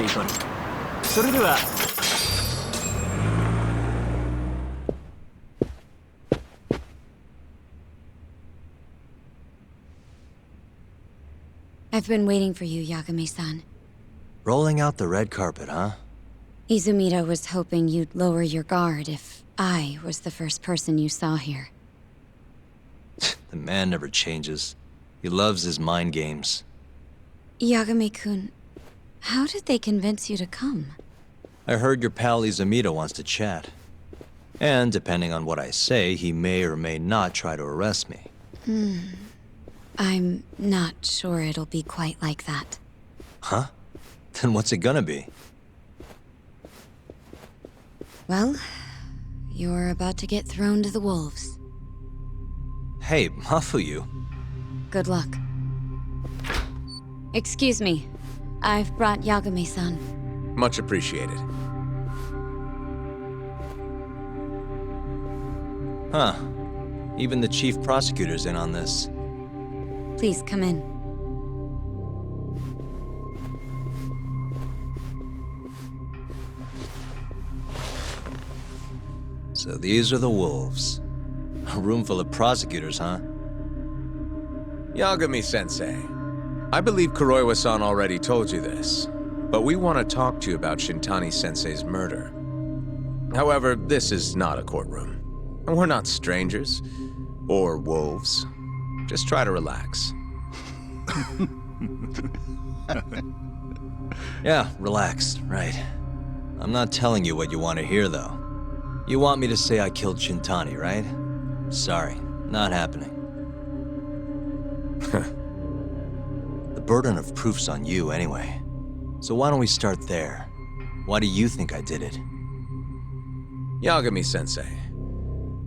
に取る。それでは。I've been waiting for you, Yagami-san. Rolling out the red carpet, huh? Izumida was hoping you'd lower your guard if I was the first person you saw here. The man never changes. He loves his mind games. Yagami-kun, how did they convince you to come? I heard your pal Izumida wants to chat. And depending on what I say, he may or may not try to arrest me. I'm not sure it'll be quite like that. Huh? Then what's it gonna be? Well, you're about to get thrown to the wolves. Hey, Mafuyu. Good luck. Excuse me. I've brought Yagami-san. Much appreciated. Huh. Even the chief prosecutor's in on this. Please come in. So these are the wolves. A room full of prosecutors, huh? Yagami-sensei, I believe Kuroiwa-san already told you this, but we want to talk to you about Shintani-sensei's murder. However, this is not a courtroom. And we're not strangers, or wolves. Just try to relax. Yeah, relaxed, right. I'm not telling you what you want to hear, though. You want me to say I killed Shintani, right? Sorry, not happening. The burden of proof's on you, anyway. So why don't we start there? Why do you think I did it? Yagami-sensei,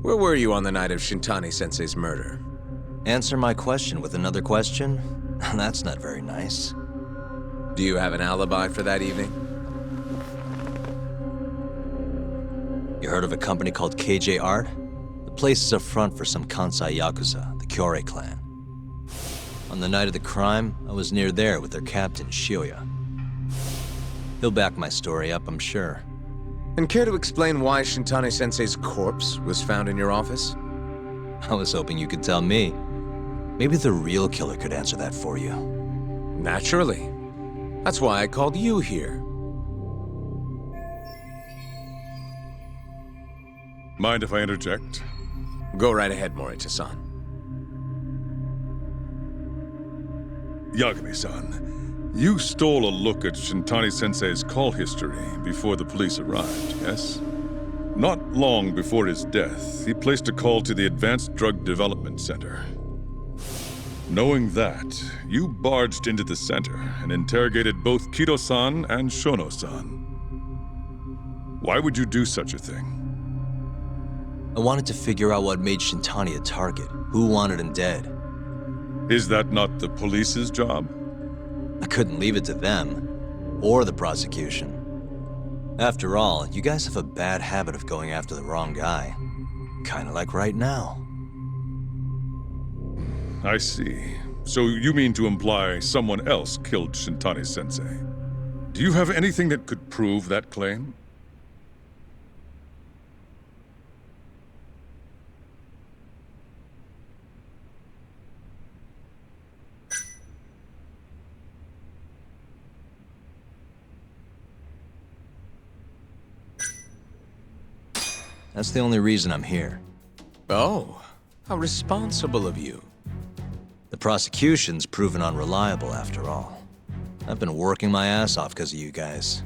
where were you on the night of Shintani-sensei's murder? Answer my question with another question? That's not very nice. Do you have an alibi for that evening? You heard of a company called KJ Art? The place is a front for some Kansai Yakuza, the Kyorei clan. On the night of the crime, I was near there with their captain, Shioya. He'll back my story up, I'm sure. And care to explain why Shintani-sensei's corpse was found in your office? I was hoping you could tell me. Maybe the real killer could answer that for you. Naturally. That's why I called you here. Mind if I interject? Go right ahead, Morita-san. Yagami-san, you stole a look at Shintani-sensei's call history before the police arrived, yes? Not long before his death, he placed a call to the Advanced Drug Development Center. Knowing that, you barged into the center and interrogated both Kido-san and Shono-san. Why would you do such a thing? I wanted to figure out what made Shintani a target, who wanted him dead. Is that not the police's job? I couldn't leave it to them, or the prosecution. After all, you guys have a bad habit of going after the wrong guy. Kinda like right now. I see. So you mean to imply someone else killed Shintani-sensei? Do you have anything that could prove that claim? That's the only reason I'm here. Oh, how responsible of you. The prosecution's proven unreliable, after all. I've been working my ass off because of you guys.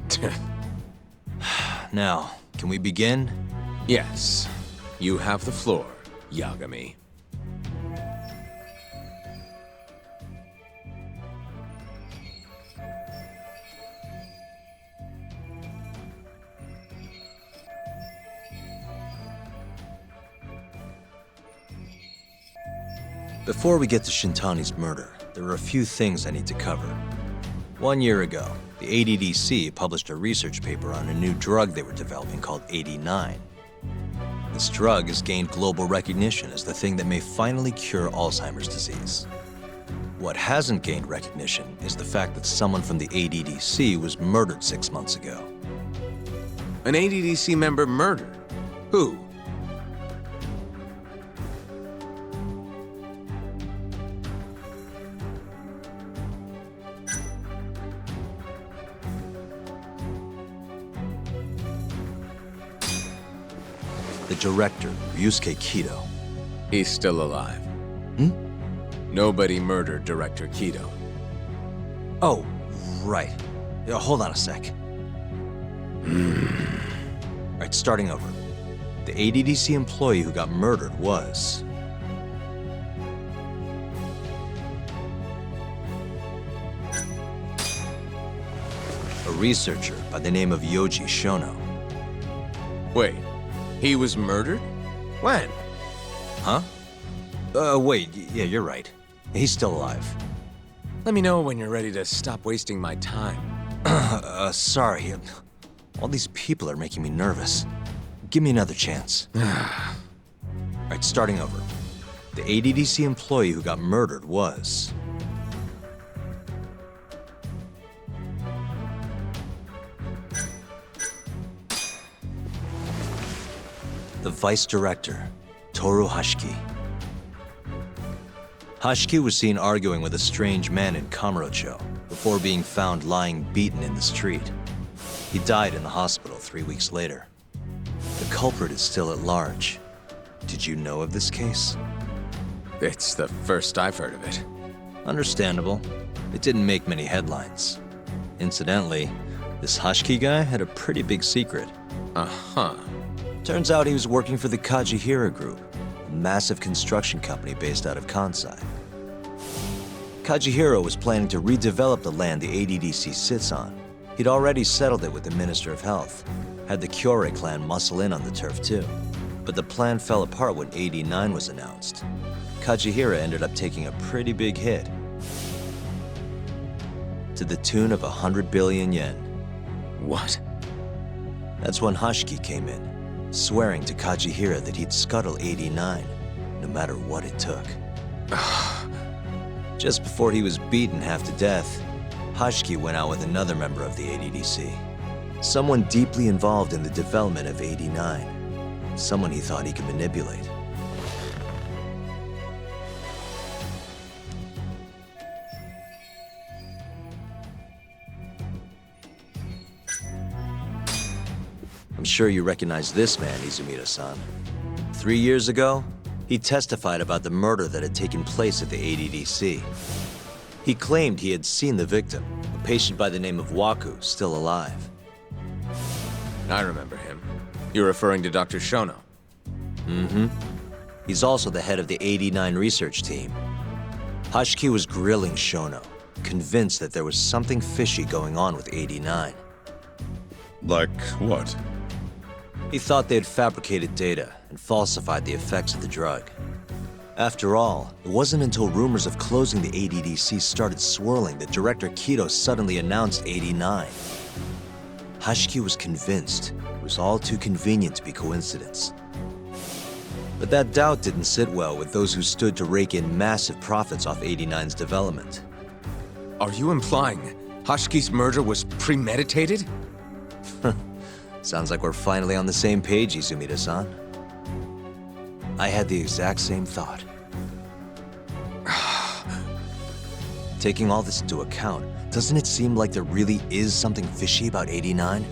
Now, can we begin? Yes, you have the floor, Yagami. Before we get to Shintani's murder, there are a few things I need to cover. 1 year ago, the ADDC published a research paper on a new drug they were developing called 89. This drug has gained global recognition as the thing that may finally cure Alzheimer's disease. What hasn't gained recognition is the fact that someone from the ADDC was murdered 6 months ago. An ADDC member murdered? Who? The director, Ryusuke Kido. He's still alive. Nobody murdered Director Kido. Oh, right. Yeah, hold on a sec. Alright, starting over. The ADDC employee who got murdered was... a researcher by the name of Yoji Shono. Wait, he was murdered? When? Huh? Wait, yeah, you're right. He's still alive. Let me know when you're ready to stop wasting my time. Sorry. All these people are making me nervous. Give me another chance. Alright, starting over. The ADDC employee who got murdered was... the vice director, Toru Hashiki. Hashiki was seen arguing with a strange man in Kamurocho before being found lying beaten in the street. He died in the hospital 3 weeks later. The culprit is still at large. Did you know of this case? It's the first I've heard of it. Understandable. It didn't make many headlines. Incidentally, this Hashiki guy had a pretty big secret. Uh-huh. Turns out he was working for the Kajihira Group, a massive construction company based out of Kansai. Kajihira was planning to redevelop the land the ADDC sits on. He'd already settled it with the Minister of Health, had the Kyorei clan muscle in on the turf too. But the plan fell apart when AD9 was announced. Kajihira ended up taking a pretty big hit, to the tune of 100 billion yen. What? That's when Hashiki came in, swearing to Kajihira that he'd scuttle AD9, no matter what it took. Just before he was beaten half to death, Hashiki went out with another member of the ADDC. Someone deeply involved in the development of AD9. Someone he thought he could manipulate. I'm sure you recognize this man, Izumida-san. 3 years ago, he testified about the murder that had taken place at the ADDC. He claimed he had seen the victim, a patient by the name of Waku, still alive. I remember him. You're referring to Dr. Shono? Mm-hmm. He's also the head of the AD9 research team. Hashiki was grilling Shono, convinced that there was something fishy going on with AD9. Like what? He thought they had fabricated data and falsified the effects of the drug. After all, it wasn't until rumors of closing the ADDC started swirling that Director Kido suddenly announced AD9. Hashiki was convinced it was all too convenient to be coincidence. But that doubt didn't sit well with those who stood to rake in massive profits off AD9's development. Are you implying Hashiki's murder was premeditated? Sounds like we're finally on the same page, Izumida-san. I had the exact same thought. Taking all this into account, doesn't it seem like there really is something fishy about AD9?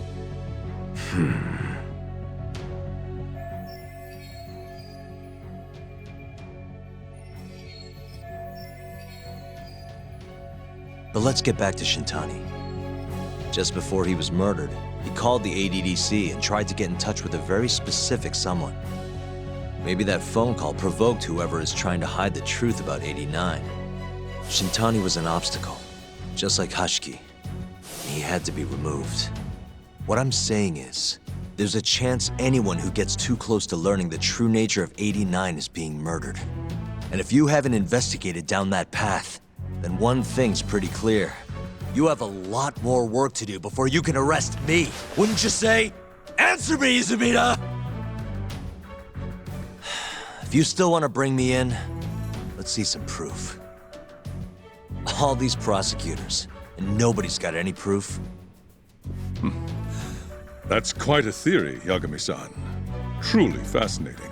But let's get back to Shintani. Just before he was murdered, he called the ADDC and tried to get in touch with a very specific someone. Maybe that phone call provoked whoever is trying to hide the truth about AD9. Shintani was an obstacle, just like Hashiki. He had to be removed. What I'm saying is, there's a chance anyone who gets too close to learning the true nature of AD9 is being murdered. And if you haven't investigated down that path, then one thing's pretty clear. You have a lot more work to do before you can arrest me, wouldn't you say? Answer me, Izumida! If you still want to bring me in, let's see some proof. All these prosecutors, and nobody's got any proof? That's quite a theory, Yagami-san. Truly fascinating.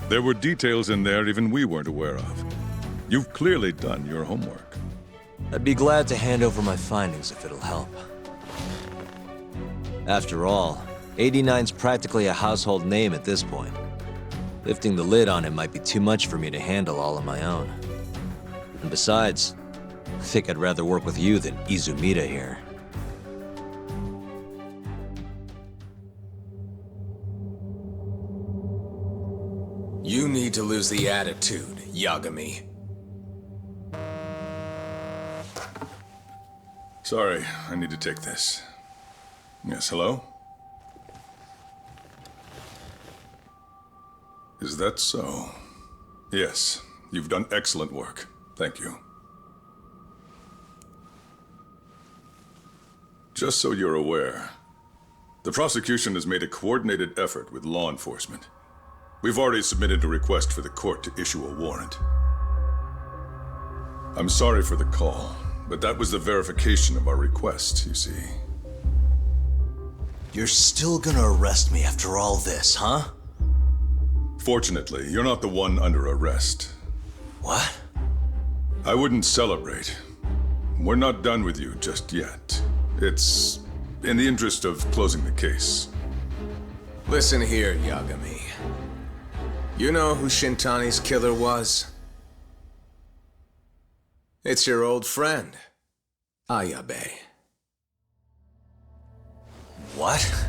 There were details in there even we weren't aware of. You've clearly done your homework. I'd be glad to hand over my findings if it'll help. After all, 89's practically a household name at this point. Lifting the lid on him might be too much for me to handle all on my own. And besides, I think I'd rather work with you than Izumida here. You need to lose the attitude, Yagami. Sorry, I need to take this. Yes, hello? Is that so? Yes, you've done excellent work. Thank you. Just so you're aware, the prosecution has made a coordinated effort with law enforcement. We've already submitted a request for the court to issue a warrant. I'm sorry for the call, but that was the verification of our request, you see. You're still gonna arrest me after all this, huh? Fortunately, you're not the one under arrest. What? I wouldn't celebrate. We're not done with you just yet. It's in the interest of closing the case. Listen here, Yagami. You know who Shintani's killer was? It's your old friend, Ayabe. What?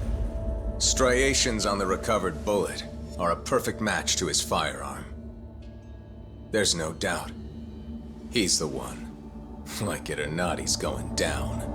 Striations on the recovered bullet are a perfect match to his firearm. There's no doubt. He's the one. Like it or not, he's going down.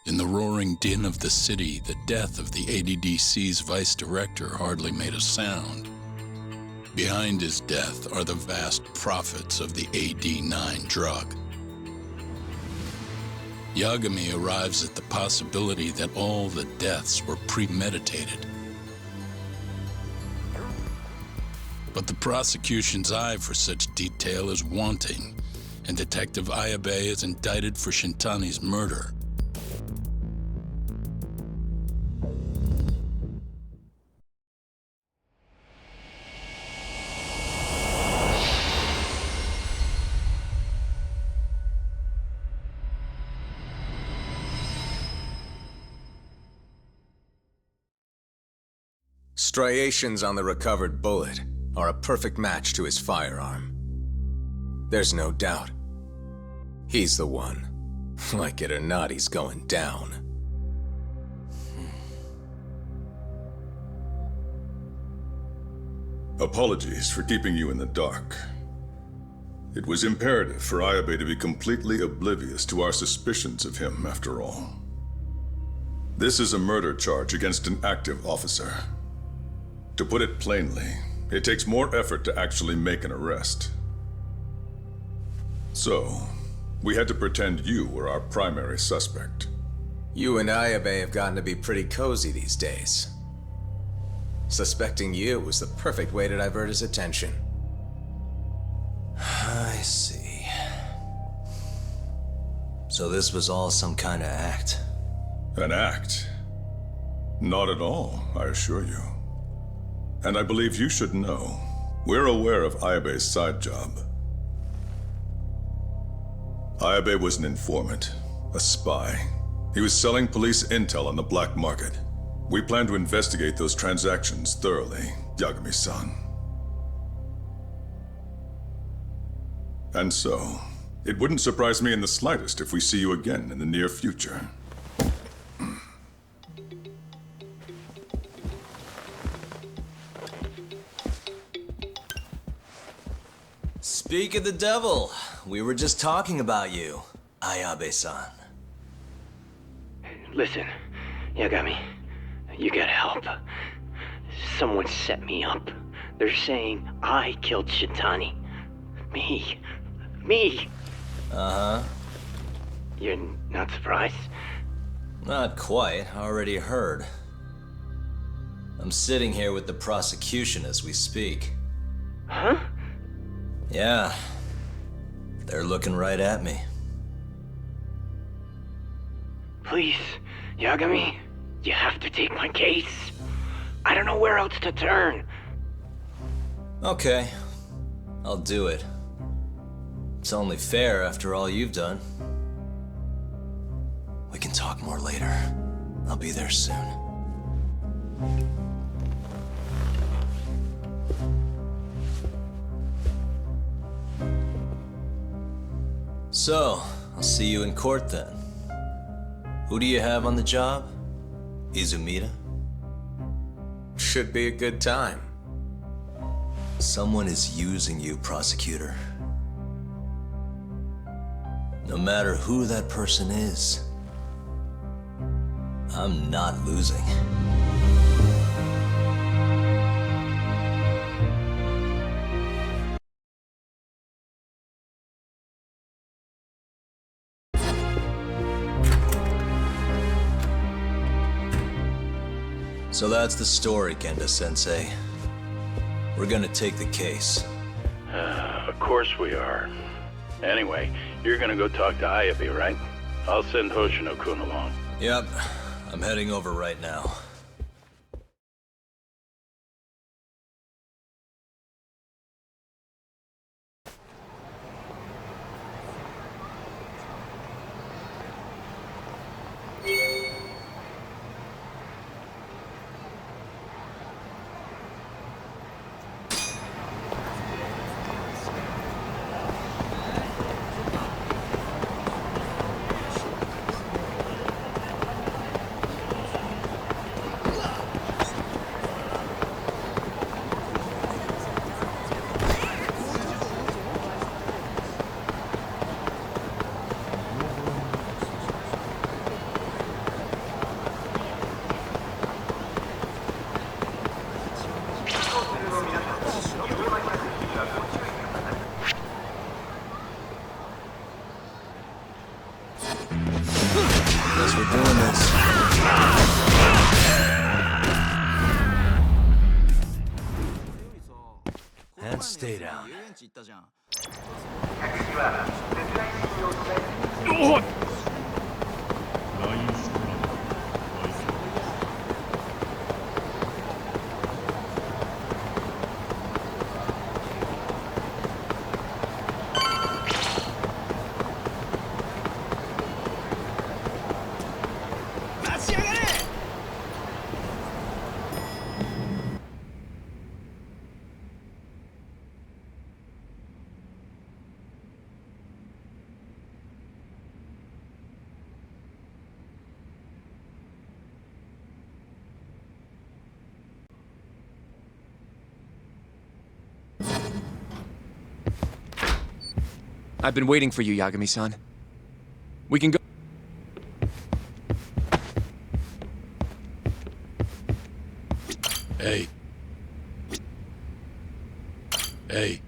In the roaring din of the city, the death of the ADDC's vice director hardly made a sound. Behind his death are the vast profits of the AD9 drug. Yagami arrives at the possibility that all the deaths were premeditated. But the prosecution's eye for such detail is wanting, and Detective Ayabe is indicted for Shintani's murder. Striations on the recovered bullet are a perfect match to his firearm. There's no doubt. He's the one. Like it or not, he's going down. Apologies for keeping you in the dark. It was imperative for Ayabe to be completely oblivious to our suspicions of him, after all. This is a murder charge against an active officer. To put it plainly, it takes more effort to actually make an arrest. So, we had to pretend you were our primary suspect. You and Ayabe have gotten to be pretty cozy these days. Suspecting you was the perfect way to divert his attention. I see. So this was all some kind of act? An act? Not at all, I assure you. And I believe you should know, we're aware of Ayabe's side job. Ayabe was an informant, a spy. He was selling police intel on the black market. We plan to investigate those transactions thoroughly, Yagami-san. And so, it wouldn't surprise me in the slightest if we see you again in the near future. Speak of the devil, we were just talking about you, Ayabe-san. Listen, Yagami. You gotta help. Someone set me up. They're saying I killed Shintani. Me. Uh-huh. You're not surprised? Not quite. I already heard. I'm sitting here with the prosecution as we speak. Huh? Yeah. They're looking right at me. Please, Yagami, you have to take my case. I don't know where else to turn. Okay. I'll do it. It's only fair after all you've done. We can talk more later. I'll be there soon. So, I'll see you in court then. Who do you have on the job? Izumida? Should be a good time. Someone is using you, prosecutor. No matter who that person is, I'm not losing. So that's the story, Genda-sensei. We're gonna take the case. Of course we are. Anyway, you're gonna go talk to Ayabe, right? I'll send Hoshino-kun along. Yep, I'm heading over right now. Guess we're doing this. And stay down. I've been waiting for you, Yagami-san. We can go. Hey. Hey.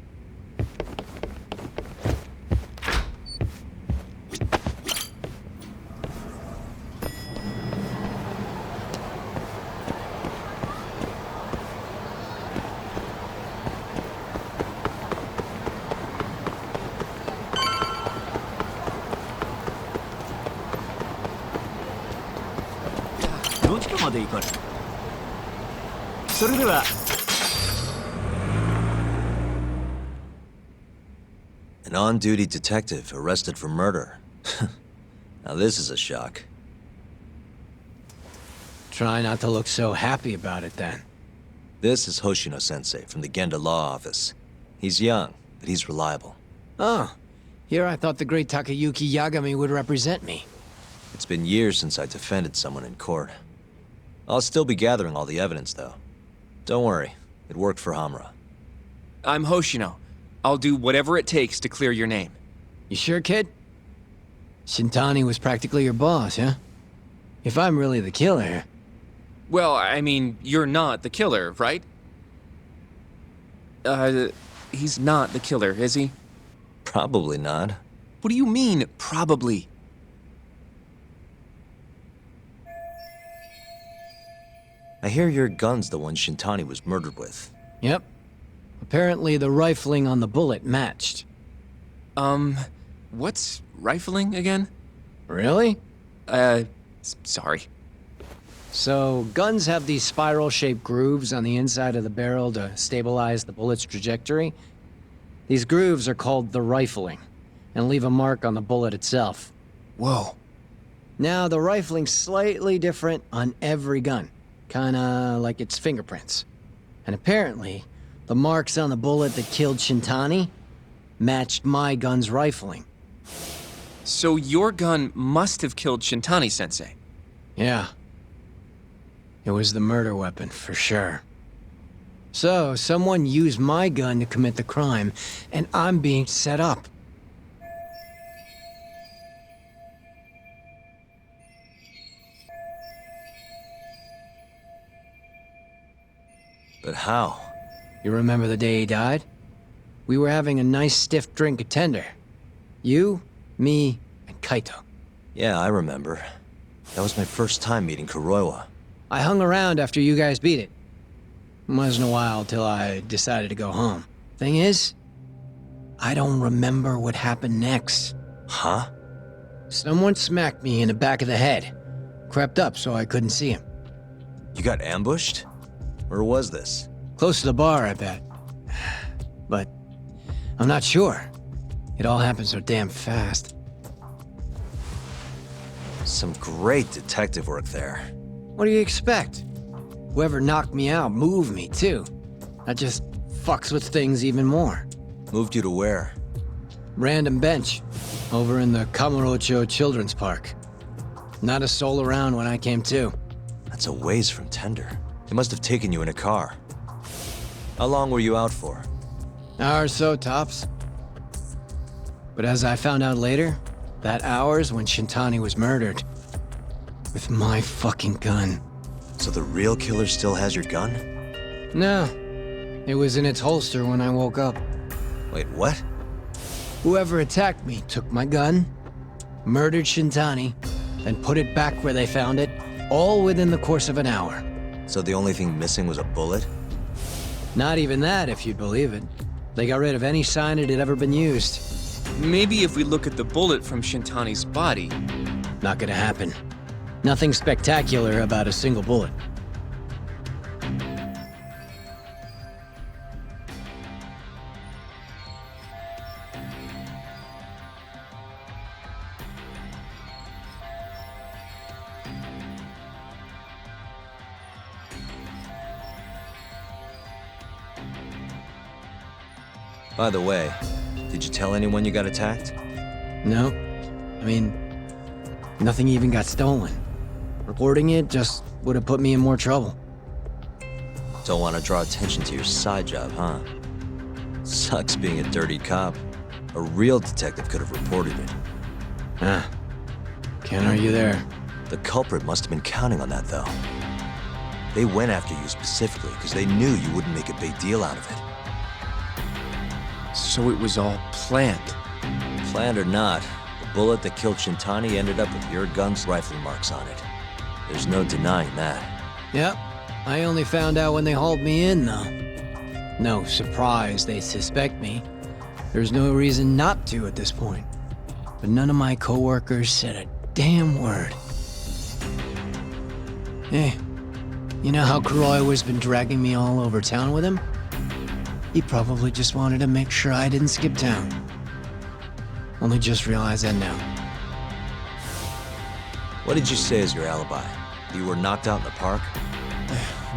An on-duty detective arrested for murder. Now this is a shock. Try not to look so happy about it then. This is Hoshino-sensei from the Genda Law Office. He's young, but he's reliable. Oh, here I thought the great Takayuki Yagami would represent me. It's been years since I defended someone in court. I'll still be gathering all the evidence, though. Don't worry, it worked for Hamura. I'm Hoshino. I'll do whatever it takes to clear your name. You sure, kid? Shintani was practically your boss, huh? If I'm really the killer, Well, I mean, you're not the killer, right? He's not the killer, is he? Probably not. What do you mean, probably? I hear your gun's the one Shintani was murdered with. Yep. Apparently the rifling on the bullet matched. What's rifling again? Really? Sorry. So, guns have these spiral-shaped grooves on the inside of the barrel to stabilize the bullet's trajectory. These grooves are called the rifling, and leave a mark on the bullet itself. Whoa. Now, the rifling's slightly different on every gun, kinda like its fingerprints. And apparently, the marks on the bullet that killed Shintani matched my gun's rifling. So your gun must have killed Shintani-sensei. Yeah. It was the murder weapon, for sure. So, someone used my gun to commit the crime, and I'm being set up. But how? You remember the day he died? We were having a nice stiff drink at Tender. You, me, and Kaito. Yeah, I remember. That was my first time meeting Kuroiwa. I hung around after you guys beat it. Wasn't a while till I decided to go home. Thing is, I don't remember what happened next. Huh? Someone smacked me in the back of the head. Crept up so I couldn't see him. You got ambushed? Where was this? Close to the bar, I bet. But I'm not sure. It all happened so damn fast. Some great detective work there. What do you expect? Whoever knocked me out moved me, too. That just fucks with things even more. Moved you to where? Random bench, over in the Kamurocho Children's Park. Not a soul around when I came to. That's a ways from Tender. They must have taken you in a car. How long were you out for? Hour or so, tops. But as I found out later, that hour's when Shintani was murdered. With my fucking gun. So the real killer still has your gun? No. It was in its holster when I woke up. Wait, what? Whoever attacked me took my gun, murdered Shintani, then put it back where they found it, all within the course of an hour. So the only thing missing was a bullet? Not even that, if you'd believe it. They got rid of any sign it had ever been used. Maybe if we look at the bullet from Shintani's body. Not gonna happen. Nothing spectacular about a single bullet. By the way, did you tell anyone you got attacked? No. I mean, nothing even got stolen. Reporting it just would have put me in more trouble. Don't want to draw attention to your side job, huh? Sucks being a dirty cop. A real detective could have reported it. Ah. Can't argue there. The culprit must have been counting on that, though. They went after you specifically because they knew you wouldn't make a big deal out of it. So it was all planned. Planned or not, the bullet that killed Shintani ended up with your gun's rifle marks on it. There's no denying that. Yep. I only found out when they hauled me in, though. No surprise they suspect me. There's no reason not to at this point. But none of my coworkers said a damn word. Hey, you know how Kuroiwa's been dragging me all over town with him? He probably just wanted to make sure I didn't skip town. Only just realized that now. What did you say is your alibi? You were knocked out in the park?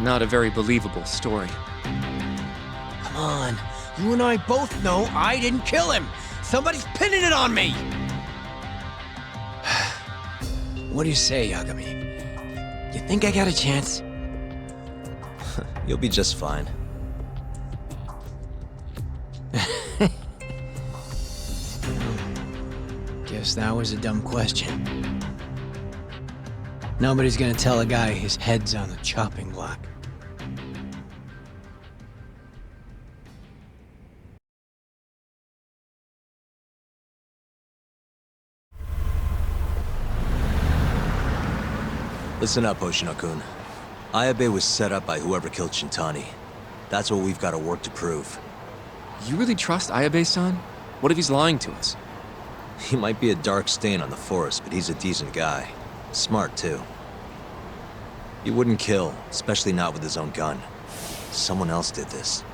Not a very believable story. Come on, you and I both know I didn't kill him. Somebody's pinning it on me. What do you say, Yagami? You think I got a chance? You'll be just fine. Guess that was a dumb question. Nobody's gonna tell a guy his head's on the chopping block. Listen up, Hoshino-kun. Ayabe was set up by whoever killed Shintani. That's what we've got to work to prove. You really trust Ayabe-san? What if he's lying to us? He might be a dark stain on the force, but he's a decent guy. Smart, too. He wouldn't kill, especially not with his own gun. Someone else did this.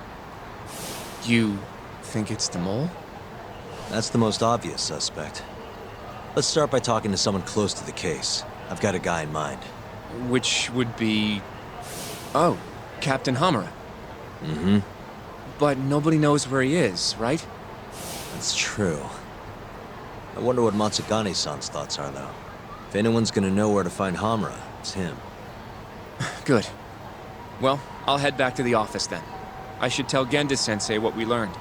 You think it's the mole? That's the most obvious suspect. Let's start by talking to someone close to the case. I've got a guy in mind. Which would be... Oh, Captain Hamura. Mm-hmm. But nobody knows where he is, right? That's true. I wonder what Matsugane-san's thoughts are, though. If anyone's gonna know where to find Hamura, it's him. Good. Well, I'll head back to the office then. I should tell Genda-sensei what we learned.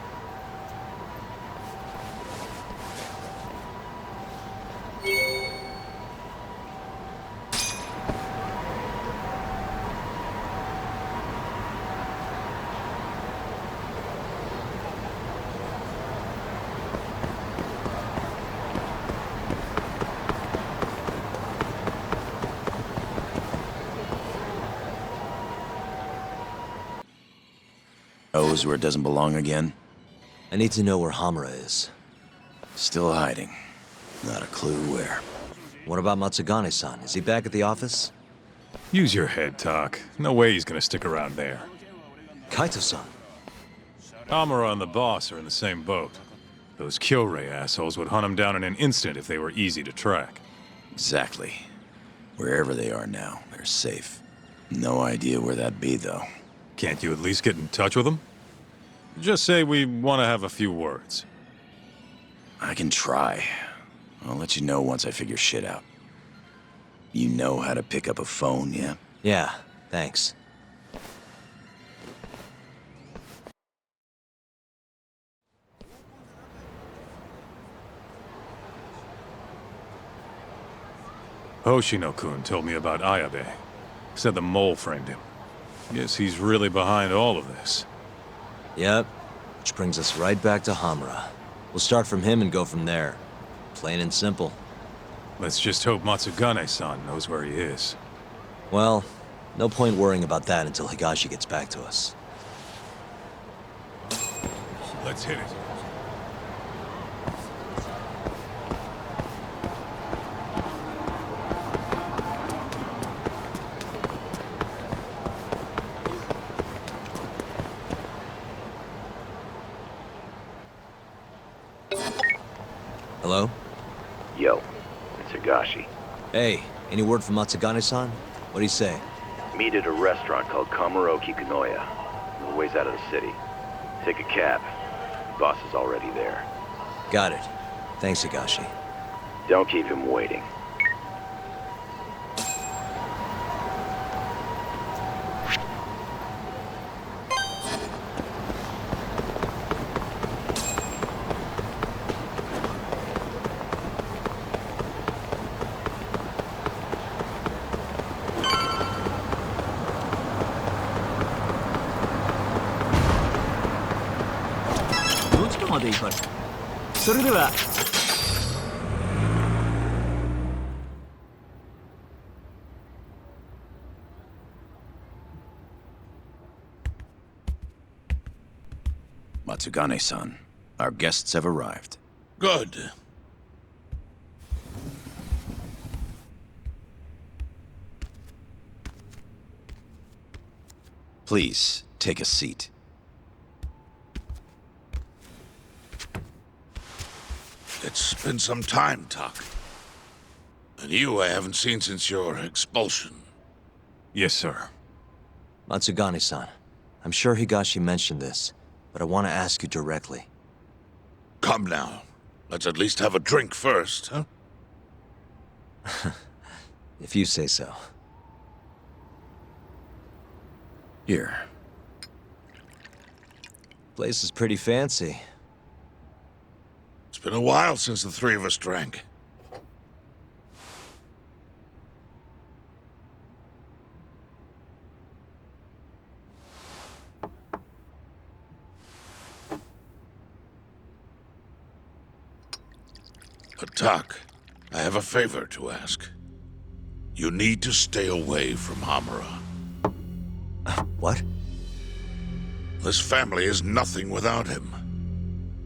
Knows where it doesn't belong again? I need to know where Hamura is. Still hiding. Not a clue where. What about Matsugane-san? Is he back at the office? Use your head, Tak. No way he's gonna stick around there. Kaito-san. Hamura and the boss are in the same boat. Those Kyorei assholes would hunt him down in an instant if they were easy to track. Exactly. Wherever they are now, they're safe. No idea where that'd be, though. Can't you at least get in touch with them? Just say we want to have a few words. I can try. I'll let you know once I figure shit out. You know how to pick up a phone, yeah? Yeah, thanks. Hoshino-kun told me about Ayabe. Said the mole framed him. Guess he's really behind all of this. Yep, which brings us right back to Hamura. We'll start from him and go from there. Plain and simple. Let's just hope Matsugane-san knows where he is. Well, no point worrying about that until Higashi gets back to us. Let's hit it. Hello? Yo, it's Higashi. Hey, any word from Matsugane-san? What'd he say? Meet at a restaurant called Kamuroki Kanoya. A ways out of the city. Take a cab. Boss is already there. Got it. Thanks, Higashi. Don't keep him waiting. Matsugane-san, our guests have arrived. Good. Please, take a seat. It's been some time, Tak. And you I haven't seen since your expulsion. Yes, sir. Matsugane-san, I'm sure Higashi mentioned this, but I want to ask you directly. Come now. Let's at least have a drink first, huh? If you say so. Here. Place is pretty fancy. It's been a while since the three of us drank. Attack, I have a favor to ask. You need to stay away from Hamura. What? This family is nothing without him.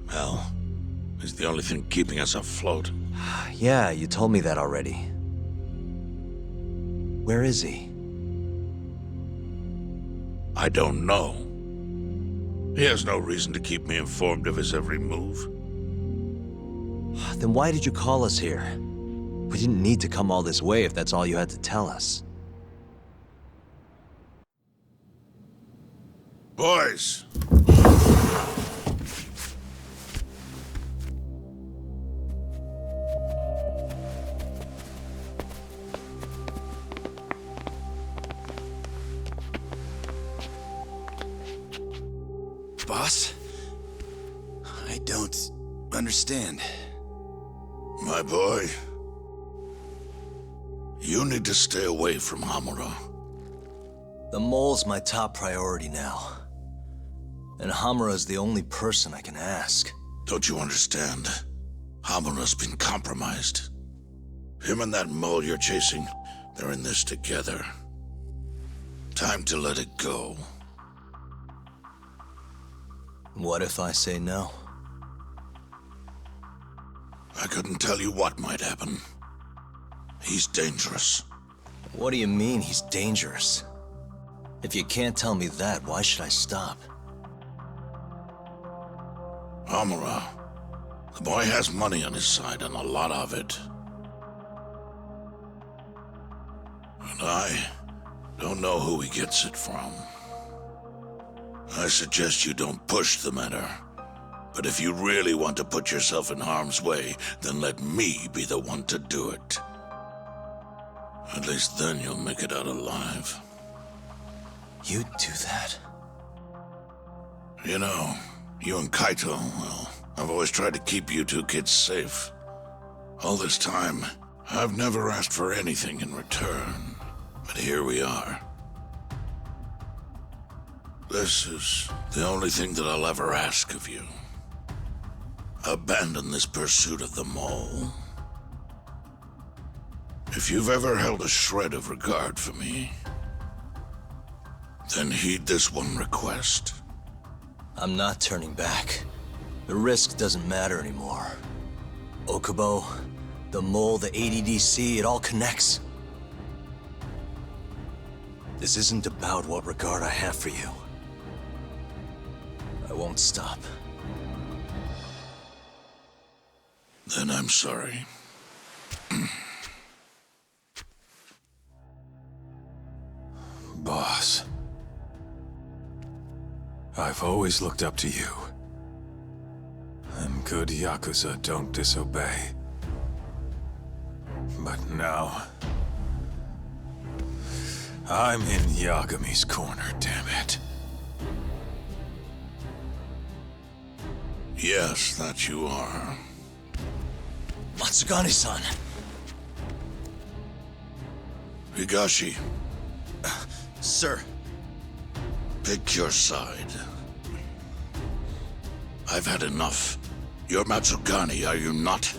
Well, he's the only thing keeping us afloat. Yeah, you told me that already. Where is he? I don't know. He has no reason to keep me informed of his every move. Then why did you call us here? We didn't need to come all this way if that's all you had to tell us. Boys! Boss? I don't understand. My boy, you need to stay away from Hamura. The mole's my top priority now. And Hamura's the only person I can ask. Don't you understand? Hamura's been compromised. Him and that mole you're chasing, they're in this together. Time to let it go. What if I say no? I couldn't tell you what might happen. He's dangerous. What do you mean he's dangerous? If you can't tell me that, why should I stop? Hamura. The boy has money on his side, and a lot of it. And I don't know who he gets it from. I suggest you don't push the matter. But if you really want to put yourself in harm's way, then let me be the one to do it. At least then you'll make it out alive. You'd do that? You know, you and Kaito, well, I've always tried to keep you two kids safe. All this time, I've never asked for anything in return. But here we are. This is the only thing that I'll ever ask of you. Abandon this pursuit of the mole. If you've ever held a shred of regard for me, then heed this one request. I'm not turning back. The risk doesn't matter anymore. Okubo, the mole, the ADDC, it all connects. This isn't about what regard I have for you. I won't stop. Then I'm sorry. Boss, I've always looked up to you. And good Yakuza don't disobey. But now, I'm in Yagami's corner, damn it. Yes, that you are. Matsugane-san! Higashi. Sir. Pick your side. I've had enough. You're Matsugane, are you not?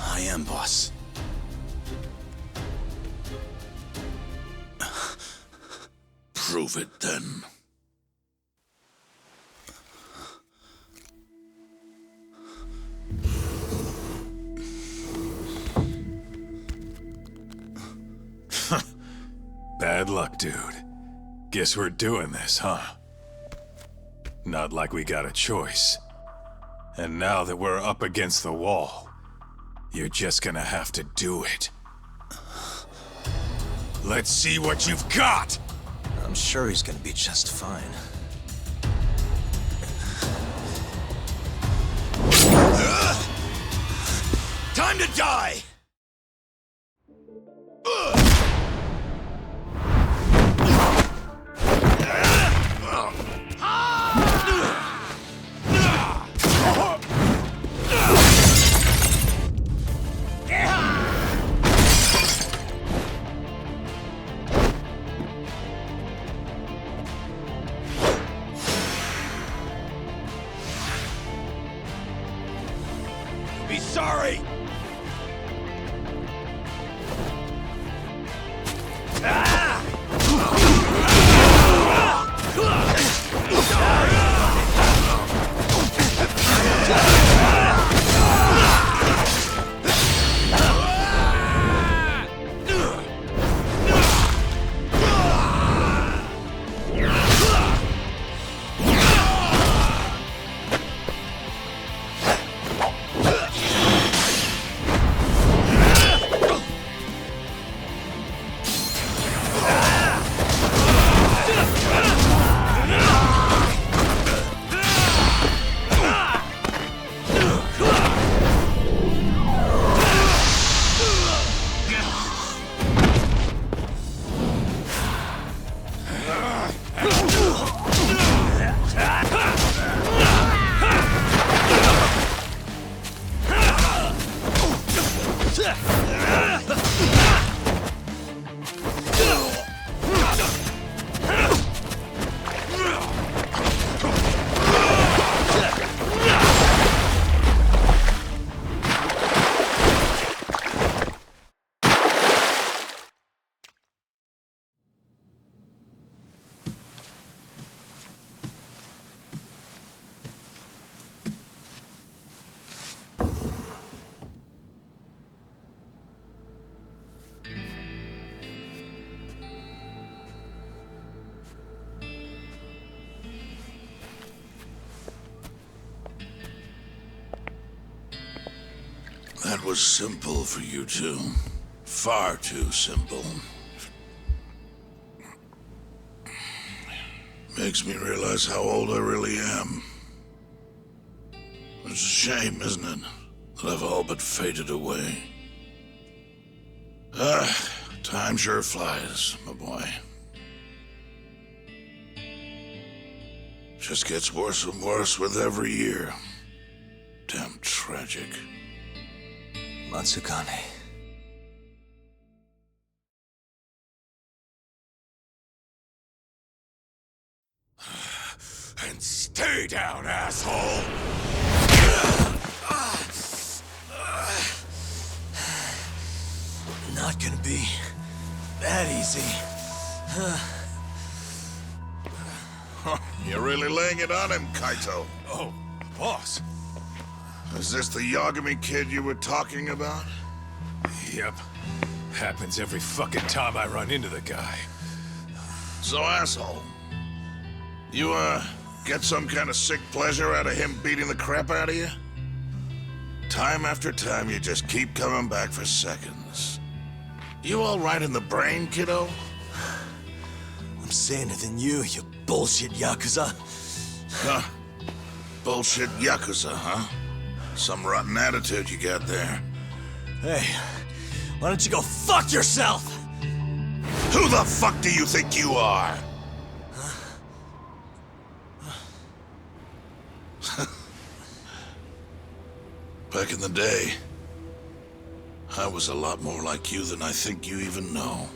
I am, boss. Prove it, then. Bad luck, dude. Guess we're doing this, huh? Not like we got a choice. And now that we're up against the wall, you're just gonna have to do it. Let's see what you've got! I'm sure he's gonna be just fine. Time to die! be sorry! That was simple for you two. Far too simple. Makes me realize how old I really am. It's a shame, isn't it, that I've all but faded away. Time sure flies, my boy. Just gets worse and worse with every year. Damn tragic. Matsukane. And stay down, asshole! Not gonna be that easy. You're really laying it on him, Kaito. Oh, boss. Is this the Yagami kid you were talking about? Yep. Happens every fucking time I run into the guy. So, asshole, you, get some kind of sick pleasure out of him beating the crap out of you? Time after time, you just keep coming back for seconds. You all right in the brain, kiddo? I'm saner than you bullshit Yakuza. Huh? Bullshit Yakuza, huh? Some rotten attitude you got there. Hey, why don't you go fuck yourself? Who the fuck do you think you are? Back in the day, I was a lot more like you than I think you even know.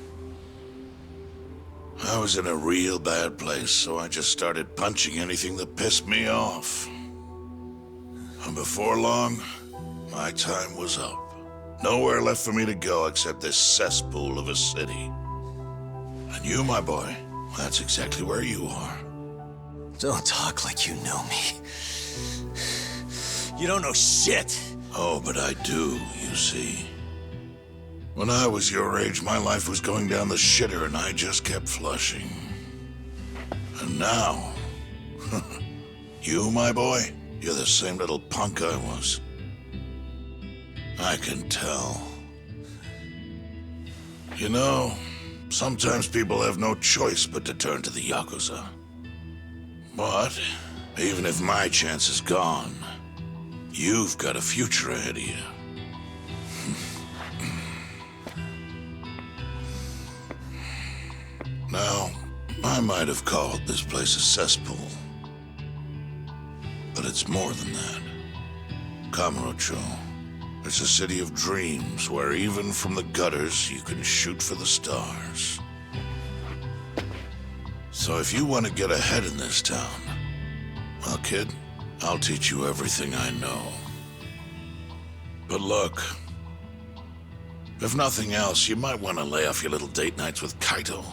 I was in a real bad place, so I just started punching anything that pissed me off. And before long, my time was up. Nowhere left for me to go except this cesspool of a city. And you, my boy, that's exactly where you are. Don't talk like you know me. You don't know shit. Oh, but I do, you see. When I was your age, my life was going down the shitter and I just kept flushing. And now, you, my boy, you're the same little punk I was. I can tell. You know, sometimes people have no choice but to turn to the Yakuza. But, even if my chance is gone, you've got a future ahead of you. Now, I might have called this place a cesspool. But it's more than that. Kamurocho. It's a city of dreams where even from the gutters you can shoot for the stars. So if you want to get ahead in this town, well, kid, I'll teach you everything I know. But look, if nothing else, you might want to lay off your little date nights with Kaito.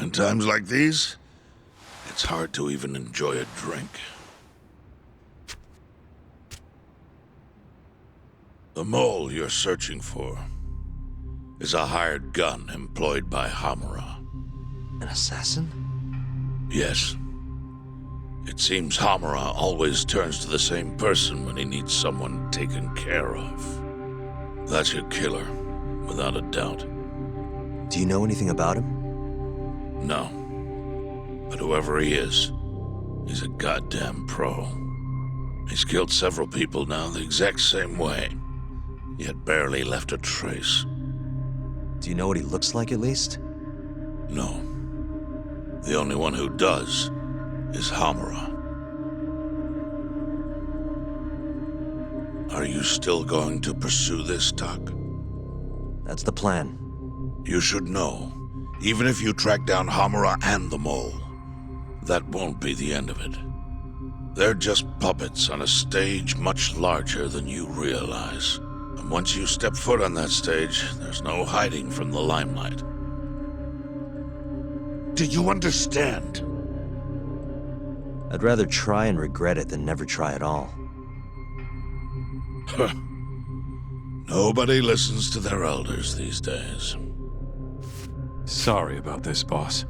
In times like these, it's hard to even enjoy a drink. The mole you're searching for is a hired gun employed by Hamura. An assassin? Yes. It seems Hamura always turns to the same person when he needs someone taken care of. That's your killer, without a doubt. Do you know anything about him? No. But whoever he is, he's a goddamn pro. He's killed several people now the exact same way, yet barely left a trace. Do you know what he looks like, at least? No. The only one who does is Hamura. Are you still going to pursue this, Tak? That's the plan. You should know, even if you track down Hamura and the mole, that won't be the end of it. They're just puppets on a stage much larger than you realize. And once you step foot on that stage, there's no hiding from the limelight. Do you understand? I'd rather try and regret it than never try at all. Nobody listens to their elders these days. Sorry about this, boss.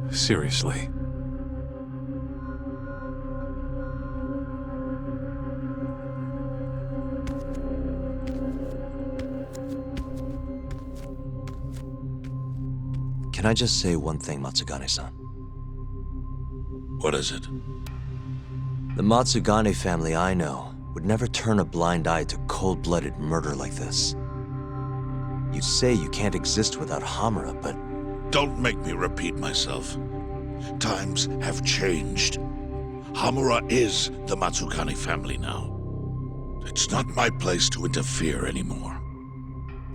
Seriously. Can I just say one thing, Matsugane-san? What is it? The Matsugane family I know would never turn a blind eye to cold-blooded murder like this. You say you can't exist without Hamura, but... Don't make me repeat myself. Times have changed. Hamura is the Matsugane family now. It's not my place to interfere anymore.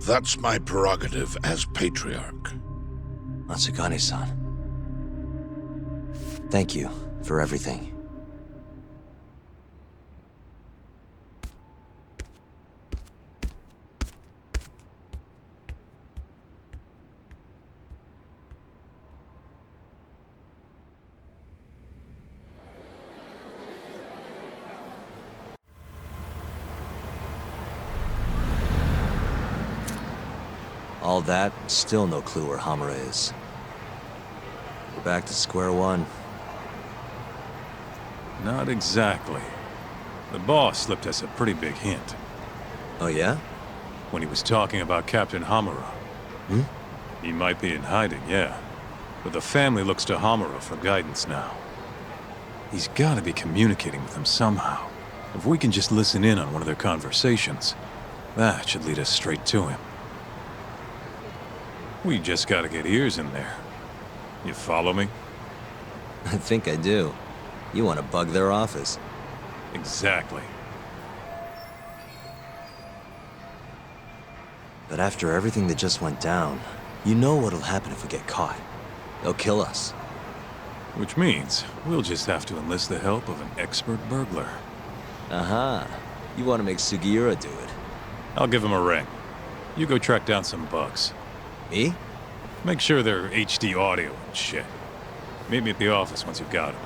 That's my prerogative as patriarch. Matsugane-san. Thank you for everything. All that, still no clue where Hamura is. We're back to square one. Not exactly. The boss slipped us a pretty big hint. Oh yeah? When he was talking about Captain Hamura. Hmm? He might be in hiding, yeah. But the family looks to Hamura for guidance now. He's gotta be communicating with them somehow. If we can just listen in on one of their conversations, that should lead us straight to him. We just gotta get ears in there. You follow me? I think I do. You want to bug their office. Exactly. But after everything that just went down, you know what'll happen if we get caught. They'll kill us. Which means we'll just have to enlist the help of an expert burglar. Aha. You want to make Sugiura do it. I'll give him a ring. You go track down some bugs. Me? Make sure they're HD audio and shit. Meet me at the office once you've got them.